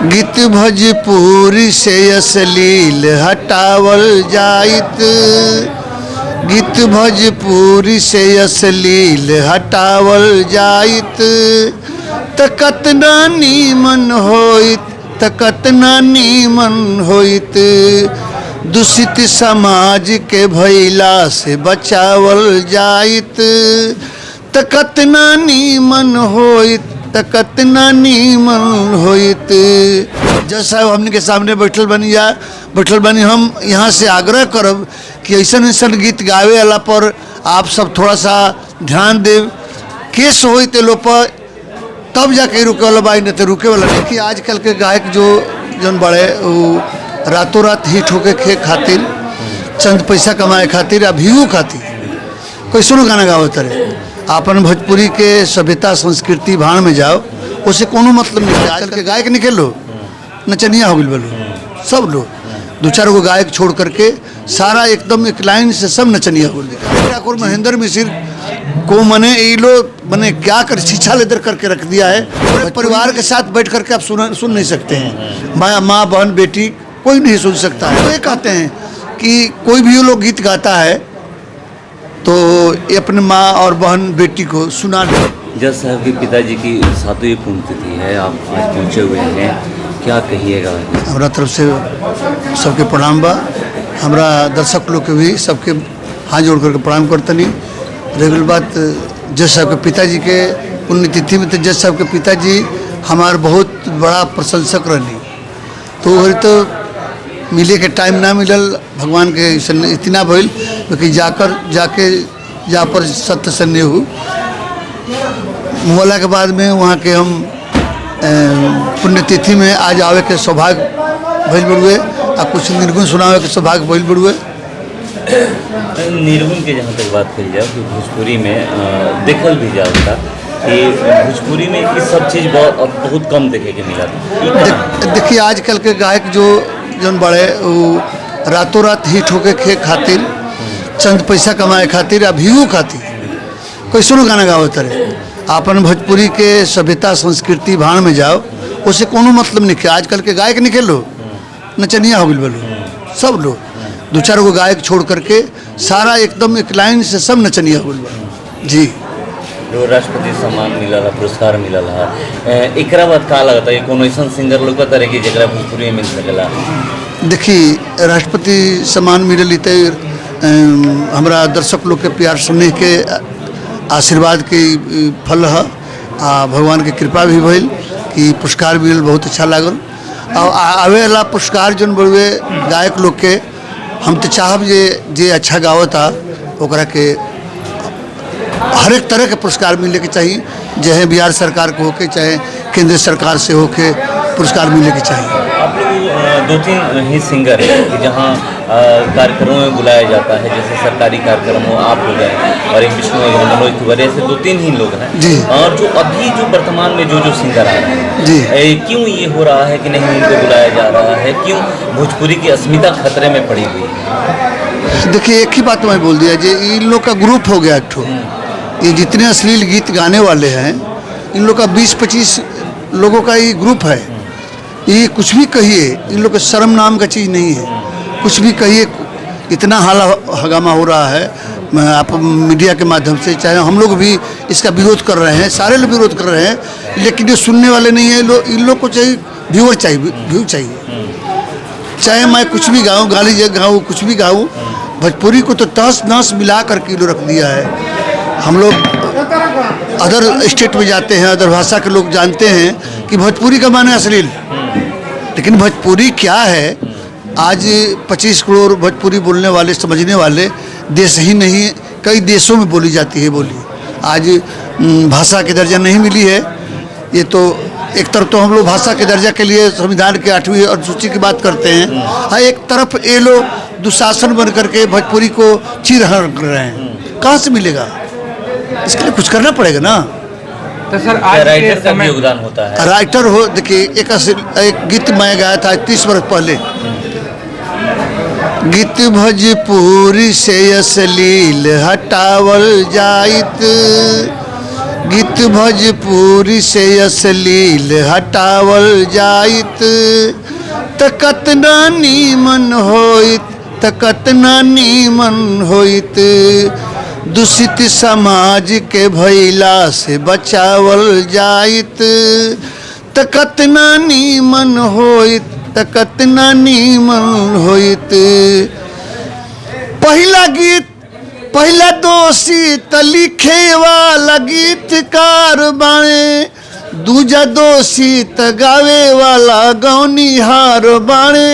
गीत भोजपुरी से अश्लील हटावल जाइत। गीत भोजपुरी से अश्लील हटावल जाइत। त कतना नीमन होइत, त कतना नीमन होइत। दूषित समाज के भइला से बचावल जाइत। त कतना नीमन होइत, त कतना नीमन होइत। जज साहब हमने के सामने बैठल बनी हम यहाँ से आग्रह करब कि ऐसन ऐसन गीत गावे वाला पर आप सब थोड़ा सा ध्यान देव। केस होई ते लो पर तब जाके रुके वाला बाई, नहीं तो रुके वाला नहीं। कि आजकल के गायक जौन बड़े वो रातों रात हिट होके खे खातिर, चंद पैसा कमाए खातिर या व्यू खातिर कैसनो गाना गावत रहे। आपन भोजपुरी के सभ्यता संस्कृति भाण में जाओ, उसे कोनो मतलब नहीं। आजकल के गायक निकल लो नचनिया हो गई बोलो, सब लोग दो चार गो गायक छोड़ करके सारा एकदम एक लाइन से सब नचनिया हो गई। ठाकुर महेंद्र मिश्र को ये लोग क्या कर छीछा लेदर करके रख दिया है। पूरे परिवार के साथ बैठ करके आप सुन नहीं सकते हैं। माँ बहन बेटी कोई नहीं सुन सकता है। तो ये कहते हैं कि कोई भी लोग गीत गाता है तो ये अपने माँ और बहन बेटी को सुना दे। जज साहब के पिताजी की 7वीं पुण्यतिथि है, आप आज पहुँचे हुए हैं, क्या कहिएगा? हमारा तरफ से सबके प्रणाम बा। हमारा दर्शक लोग के भी सबके हाथ जोड़ करके प्रणाम करतनी। रेगुलर बात जज साहब के पिताजी के पुण्यतिथि में तो जज साहब के पिताजी हमारे बहुत बड़ा प्रशंसक रहनी। तो वही तो मिले के टाइम ना मिलल, भगवान के इतना भइल कि जा पर सत्य सन्य हो मोला के बाद में वहाँ के हम पुण्यतिथि में आज आवे के सौभाग्य भइल बड़ुए और कुछ निर्गुण सुनावे के सौभाग्य भइल बड़ुए। निर्गुण के जहाँ तक बात करी जाए तो भोजपुरी में देखल भी जाता कि भोजपुरी में ये सब चीज़ बहुत कम देखे के मिला। देखिए आजकल के गायक जौन बड़े वो रातों रात हिट होके खे खातिर, चंद पैसा कमाए खातिर या व्यू खातिर कैसनो गाना गावत रहे। आपन भोजपुरी के सभ्यता संस्कृति भाण में जाओ, उसे कोनो मतलब नहीं। आजकल के गायक निकल लो नचनिया हो गई बोलो, सब लोग दो चार गो गायक छोड़ करके सारा एकदम एक लाइन से सब नचनिया हो गई। जी जो राष्ट्रपति सम्मान मिला, पुरस्कार मिला, एक बाद का लगता है कोनो ऐसा सिंगर लोग तरह की जगह भोजपुरी में मिल सकेला? देखिए राष्ट्रपति सम्मान मिलल तो हमारा दर्शक लोग के प्यार सुनने के आशीर्वाद के फल है। भगवान के कृपा भी भइल कि पुरस्कार मिलल, बहुत अच्छा लागल। और आवे वाला पुरस्कार जौन बड़ुए गायक लोग के हम तो चाहब जे अच्छा गावता ओकरा के हर एक तरह के पुरस्कार मिले के चाहिए। चाहे बिहार सरकार को होके चाहे केंद्र सरकार से होके पुरस्कार मिले के चाहिए। आप लोग 2-3 ही सिंगर हैं कि जहाँ कार्यक्रमों में बुलाया जाता है, जैसे सरकारी कार्यक्रम हो आप लोग हैं और एक विष्णु मनोज तिवारी, ऐसे 2-3 ही लोग हैं जी। और जो अभी जो वर्तमान में जो सिंगर आ रहे हैं जी, क्यों ये हो रहा है कि नहीं उनको बुलाया जा रहा है? क्यों भोजपुरी की अस्मिता खतरे में पड़ी हुई है? देखिए एक ही बात मैं बोल दिया, जी इन लोग का ग्रुप हो गया एक ठो। ये जितने अश्लील गीत गाने वाले हैं इन लोग का 20-25 लोगों का ये ग्रुप है। ये कुछ भी कहिए, इन लोग का शर्म नाम का चीज़ नहीं है। कुछ भी कहिए, इतना हाला हगामा हो रहा है आप मीडिया के माध्यम से, चाहे हम लोग भी इसका विरोध कर रहे हैं, सारे लोग विरोध कर रहे हैं, लेकिन ये सुनने वाले नहीं है। इन लोग को चाहिए व्यू चाहिए। चाहे मैं कुछ भी गाऊँ, गाली गाऊँ, कुछ भी गाऊँ, भोजपुरी को तो तहस नहस मिला कर किलो रख दिया है। हम लोग अदर स्टेट में जाते हैं, अदर भाषा के लोग जानते हैं कि भोजपुरी का माने अश्लील, लेकिन भोजपुरी क्या है? आज 25 करोड़ भोजपुरी बोलने वाले, समझने वाले देश ही नहीं कई देशों में बोली जाती है बोली। आज भाषा के दर्जा नहीं मिली है। ये तो एक तरफ तो हम लोग भाषा के दर्जा के लिए संविधान के 8वीं अनुसूची की बात करते हैं, और एक तरफ ये लोग दुशासन बन करके भोजपुरी को चीरहरण कर रहे हैं। कहाँ से मिलेगा? इसके लिए कुछ करना पड़ेगा ना। तो सर आज राइटर का भी योगदान होता है। राइटर हो, देखिए एक गीत मैं गाया था 30 वर्ष पहले। गीत भोजपुरी से अश्लील हटावल जाइत। गीत भोजपुरी से अश्लील हटावल जाइत त कतना नीमन होइत, त कतना नीमन होइत। दूषित समाज के भैला से बचावल जाइत त कतना नीमन होइत, त कतना नीमन होइत। पहला गीत पहला दोषी त लिखे वाला गीतकार बाणे, दूजा दोषी त गावे वाला गौनिहार बाणे।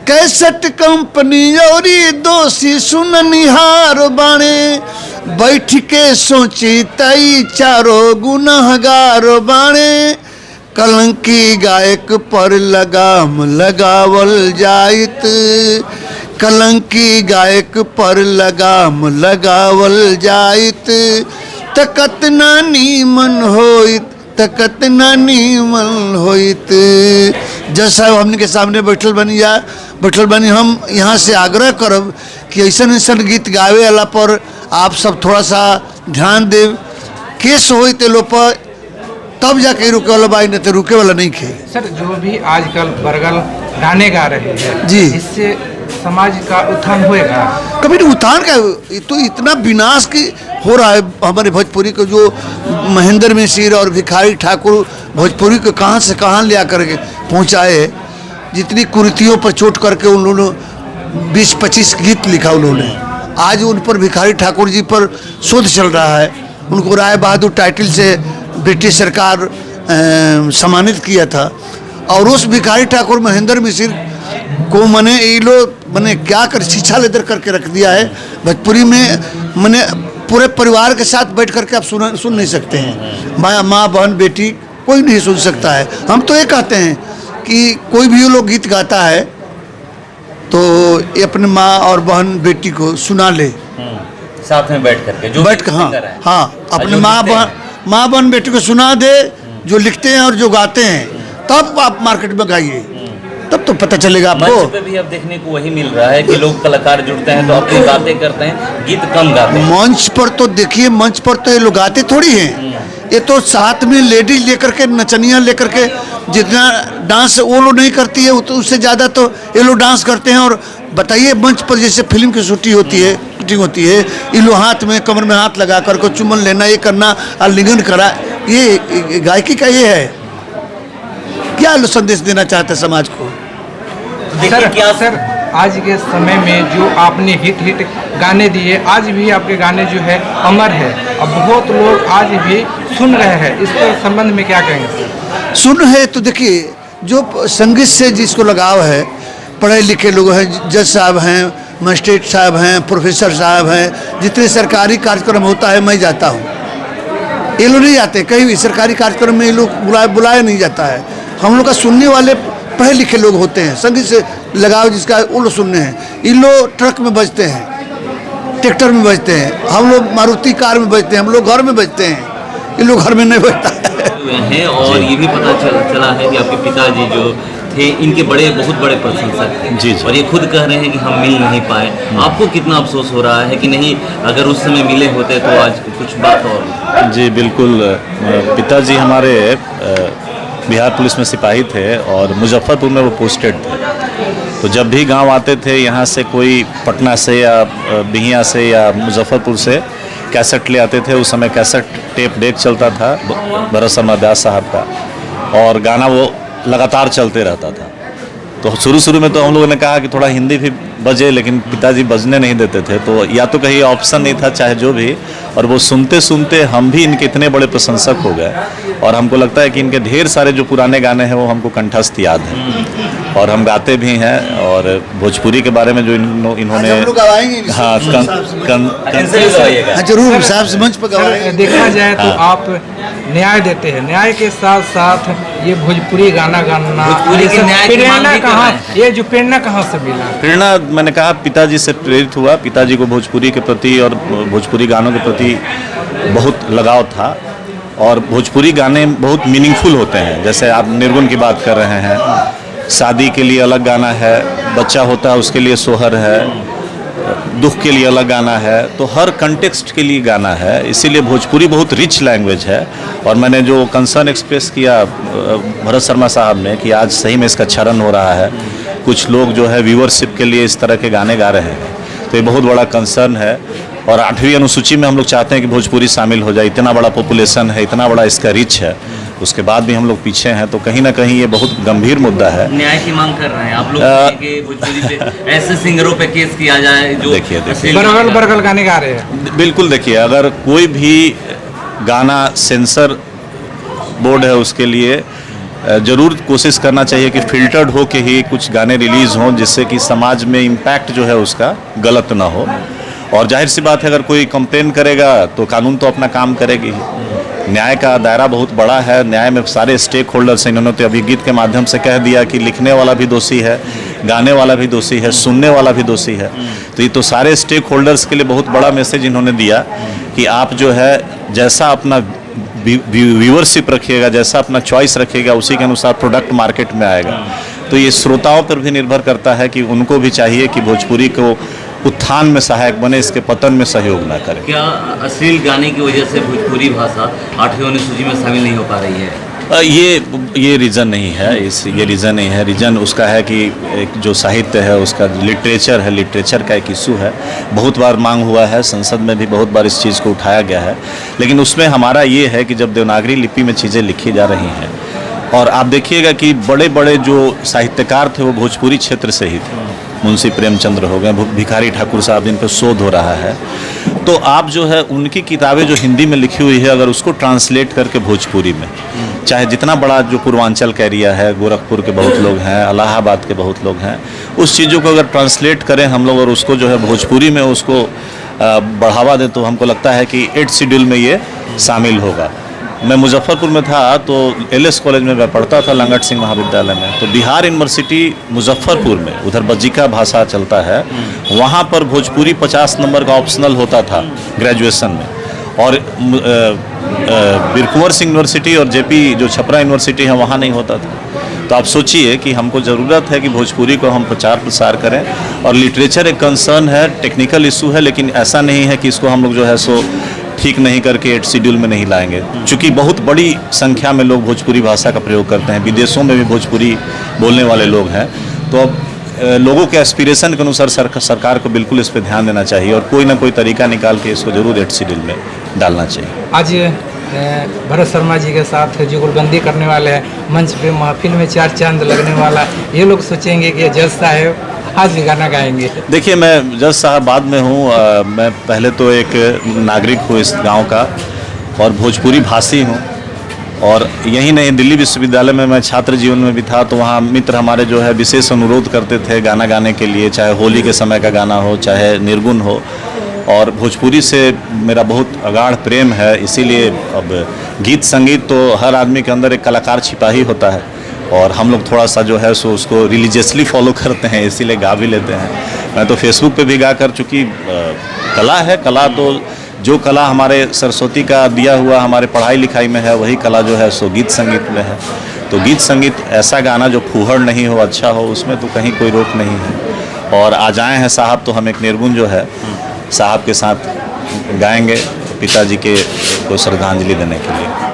कैसेट कंपनी औरी दोषी सुननिहार बाणे, बैठ के सोची तई चारो गुनहगार बाणे। कलंकी गायक पर लगाम लगावल जाइत, कलंकी गायक पर लगाम लगावल जाइत त कतना नीमन होइत, त कतना नीमन होइत। जज साहब हमने के सामने बैठल बनी हम यहाँ से आग्रह करब कि ऐसन ऐसन गीत गावे वाला पर आप सब थोड़ा सा ध्यान देव। केस होई ते लो पर तब जाके रुके वाला बाई, नहीं तो रुके वाला नहीं खे। सर जो भी आजकल बरगल गाने गा रहे हैं जी, इससे समाज का उत्थान होएगा? कभी नहीं उत्थान का, तो इतना विनाश की हो रहा है हमारे भोजपुरी को। जो महेंद्र मिश्र और भिखारी ठाकुर भोजपुरी को कहाँ से कहाँ ले आकर के पहुँचाए, जितनी कुरीतियों पर चोट करके उन्होंने 20-25 गीत लिखा उन्होंने। आज उन पर भिखारी ठाकुर जी पर शोध चल रहा है। उनको राय बहादुर टाइटल से ब्रिटिश सरकार सम्मानित किया था, और उस भिखारी ठाकुर महेंद्र मिश्र को मने क्या कर शिक्षा लेकर करके रख दिया है भोजपुरी में। मने पूरे परिवार के साथ बैठ करके आप सुन नहीं सकते हैं। माँ बहन बेटी कोई नहीं सुन सकता है। हम तो ये कहते हैं कि कोई भी लोग गीत गाता है तो ये अपने माँ और बहन बेटी को सुना ले, साथ में बैठ करके जो बैठ कर। हाँ, अपने माँ बहन बेटी को सुना दे, जो लिखते हैं और जो गाते हैं, तब आप मार्केट में गाइए, तब तो पता चलेगा आपको। मंच पे भी अब देखने को वही मिल रहा है कि लोग कलाकार जुड़ते हैं तो अपनी बातें करते हैं, गीत कम गाते हैं। मंच पर तो देखिए, मंच पर तो ये लोग गाते थोड़ी हैं, ये तो साथ में लेडीज लेकर के, नचनियाँ लेकर के, जितना डांस वो लोग नहीं करती है उससे ज़्यादा तो ये लोग डांस करते हैं। और बताइए, मंच पर जैसे फिल्म की शूटिंग होती है, ये लोग हाथ में कमर में हाथ लगा कर को चुम्बन लेना, ये करना, आलिंगन करा, ये गायकी का ये है। क्या संदेश देना चाहते हैं समाज को? सर आज के समय में जो आपने हिट गाने दिए, आज भी आपके गाने जो है अमर है, और बहुत लोग आज भी सुन रहे हैं। इस पर संबंध में क्या कहेंगे? सुन है तो देखिए, जो संगीत से जिसको लगाव है, पढ़े लिखे लोग हैं, जज साहब हैं, मजिस्ट्रेट साहब हैं, प्रोफेसर साहब हैं, जितने सरकारी कार्यक्रम होता है मैं जाता हूँ। ये लोग नहीं जाते कहीं भी सरकारी कार्यक्रम में, ये लोग बुलाया नहीं जाता है। हम लोग का सुनने वाले पढ़े लिखे लोग होते हैं, संगीत से लगाव जिसका वो लोग सुनने हैं। इन लोग ट्रक में बजते हैं, ट्रैक्टर में बजते हैं, हम लोग मारुति कार में बजते हैं, हम लोग घर में बजते हैं, इन लोग घर में नहीं बजता है। और ये भी पता चला है कि आपके पिताजी जो थे, इनके बहुत बड़े प्रशंसक थे जी। और ये खुद कह रहे हैं कि हम मिल नहीं पाए। आपको कितना अफसोस हो रहा है कि नहीं, अगर उस समय मिले होते तो आज कुछ बात और? जी बिल्कुल, पिताजी हमारे बिहार पुलिस में सिपाही थे और मुजफ्फरपुर में वो पोस्टेड थे। तो जब भी गांव आते थे, यहाँ से कोई पटना से या बिहिया से या मुजफ्फरपुर से कैसेट ले आते थे। उस समय कैसेट टेप डेक चलता था भरत शर्मा व्यास साहब का, और गाना वो लगातार चलते रहता था। तो शुरू में तो हम लोगों ने कहा कि थोड़ा हिंदी भी बजे, लेकिन पिताजी बजने नहीं देते थे। तो या तो कहीं ऑप्शन नहीं था, चाहे जो भी, और वो सुनते सुनते हम भी इनके इतने बड़े प्रशंसक हो गए। और हमको लगता है कि इनके ढेर सारे जो पुराने गाने हैं वो हमको कंठस्थ याद हैं, और हम गाते भी हैं। और भोजपुरी के बारे में जो इन्होंने हाँ जरूर साहब से मंच पर गवाएंगे। देखा जाए तो आप न्याय देते हैं, न्याय के साथ साथ ये भोजपुरी गाना गाना, प्रेरणा कहाँ, ये जो प्रेरणा कहाँ से मिला? प्रेरणा मैंने कहा पिताजी से प्रेरित हुआ। पिताजी को भोजपुरी के प्रति और भोजपुरी गानों के प्रति बहुत लगाव था, और भोजपुरी गाने बहुत मीनिंगफुल होते हैं। जैसे आप निर्गुण की बात कर रहे हैं, शादी के लिए अलग गाना है, बच्चा होता है उसके लिए सोहर है, दुख के लिए अलग गाना है, तो हर कंटेक्स्ट के लिए गाना है। इसीलिए भोजपुरी बहुत रिच लैंग्वेज है। और मैंने जो कंसर्न एक्सप्रेस किया भरत शर्मा साहब ने कि आज सही में इसका क्षरण हो रहा है, कुछ लोग जो है व्यूअरशिप के लिए इस तरह के गाने गा रहे हैं, तो ये बहुत बड़ा कंसर्न है। और 8वीं अनुसूची में हम लोग चाहते हैं कि भोजपुरी शामिल हो जाए। इतना बड़ा पॉपुलेशन है, इतना बड़ा इसका रिच है, उसके बाद भी हम लोग पीछे हैं, तो कहीं ना कहीं ये बहुत गंभीर मुद्दा है। न्याय की मांग कर रहे हैं आप लोग कि भोजपुरी पे ऐसे सिंगरों पे केस किया जाए जो देखिए बरगल गाने गा रहे हैं। बिल्कुल, देखिए अगर कोई भी गाना सेंसर बोर्ड है उसके लिए ज़रूर कोशिश करना चाहिए कि फिल्टर्ड हो के ही कुछ गाने रिलीज़ हों, जिससे कि समाज में इम्पैक्ट जो है उसका गलत ना हो। और जाहिर सी बात है, अगर कोई कंप्लेन करेगा तो कानून तो अपना काम करेगी ही। न्याय का दायरा बहुत बड़ा है, न्याय में सारे स्टेक होल्डर्स हैं। इन्होंने तो अभी गीत के माध्यम से कह दिया कि लिखने वाला भी दोषी है, गाने वाला भी दोषी है, सुनने वाला भी दोषी है। तो ये तो सारे स्टेक होल्डर्स के लिए बहुत बड़ा मैसेज इन्होंने दिया कि आप जो है जैसा अपना व्यूअरशिप रखिएगा, जैसा अपना चॉइस रखिएगा, उसी के अनुसार प्रोडक्ट मार्केट में आएगा। तो ये श्रोताओं पर भी निर्भर करता है कि उनको भी चाहिए कि भोजपुरी को उत्थान में सहायक बने, इसके पतन में सहयोग ना करें। क्या अश्लील गाने की वजह से भोजपुरी भाषा 8वीं अनुसूची में शामिल नहीं हो पा रही है? ये रीज़न नहीं है, ये रीज़न नहीं है। रीज़न उसका है कि एक जो साहित्य है उसका लिटरेचर है, लिटरेचर का एक इशू है। बहुत बार मांग हुआ है, संसद में भी बहुत बार इस चीज़ को उठाया गया है। लेकिन उसमें हमारा ये है कि जब देवनागरी लिपि में चीज़ें लिखी जा रही हैं, और आप देखिएगा कि बड़े बड़े जो साहित्यकार थे वो भोजपुरी क्षेत्र से ही थे। मुंशी प्रेमचंद्र हो गए, भिखारी ठाकुर साहब, जिन पर शोध हो रहा है, तो आप जो है उनकी किताबें जो हिंदी में लिखी हुई है, अगर उसको ट्रांसलेट करके भोजपुरी में, चाहे जितना बड़ा जो पूर्वांचल का एरिया है, गोरखपुर के बहुत लोग हैं, इलाहाबाद के बहुत लोग हैं, उस चीज़ों को अगर ट्रांसलेट करें हम लोग और उसको जो है भोजपुरी में उसको बढ़ावा दें, तो हमको लगता है कि 8th शेड्यूल में ये शामिल होगा। मैं मुजफ्फरपुर में था तो LS कॉलेज में मैं पढ़ता था, लंगट सिंह महाविद्यालय में, तो बिहार यूनिवर्सिटी मुजफ्फरपुर में, उधर बज्जिका भाषा चलता है, वहाँ पर भोजपुरी 50 नंबर का ऑप्शनल होता था ग्रेजुएशन में। और वीर कुंवर सिंह यूनिवर्सिटी और JP जो छपरा यूनिवर्सिटी है वहाँ नहीं होता था। तो आप सोचिए कि हमको ज़रूरत है कि भोजपुरी को हम प्रचार प्रसार करें। और लिटरेचर एक कंसर्न है, टेक्निकल इशू है, लेकिन ऐसा नहीं है कि इसको हम लोग जो है सो ठीक नहीं करके 8th शेड्यूल में नहीं लाएंगे। चूँकि बहुत बड़ी संख्या में लोग भोजपुरी भाषा का प्रयोग करते हैं, विदेशों में भी भोजपुरी बोलने वाले लोग हैं, तो अब लोगों के एस्पिरेशन के अनुसार सरकार को बिल्कुल इस पर ध्यान देना चाहिए और कोई ना कोई तरीका निकाल के इसको जरूर 8th शेड्यूल में डालना चाहिए। आज भरत शर्मा जी के साथ जुगलबंदी करने वाले हैं, मंच पे महफिल में 4 चांद लगने वाला, ये लोग सोचेंगे कि जज साहब आज भी गाना गाएंगे। देखिए, मैं जज साहब बाद में हूँ, मैं पहले तो एक नागरिक हूँ इस गांव का और भोजपुरी भाषी हूँ। और यही नहीं, दिल्ली विश्वविद्यालय में मैं छात्र जीवन में भी था, तो वहाँ मित्र हमारे जो है विशेष अनुरोध करते थे गाना गाने के लिए, चाहे होली के समय का गाना हो, चाहे निर्गुण हो। और भोजपुरी से मेरा बहुत अगाढ़ प्रेम है, इसीलिए अब गीत संगीत तो हर आदमी के अंदर एक कलाकार छिपा ही होता है, और हम लोग थोड़ा सा जो है सो उसको रिलीजियसली फॉलो करते हैं, इसीलिए गा भी लेते हैं। मैं तो फेसबुक पे भी गा कर, चूँकि कला है, कला तो जो कला हमारे सरस्वती का दिया हुआ हमारे पढ़ाई लिखाई में है, वही कला जो है सो गीत संगीत में है। तो गीत संगीत ऐसा गाना जो फूहड़ नहीं हो, अच्छा हो, उसमें तो कहीं कोई रोक नहीं है। और आज आए हैं साहब, तो हम एक निर्गुण जो है साहब के साथ गाएंगे पिताजी के को श्रद्धांजलि देने के लिए।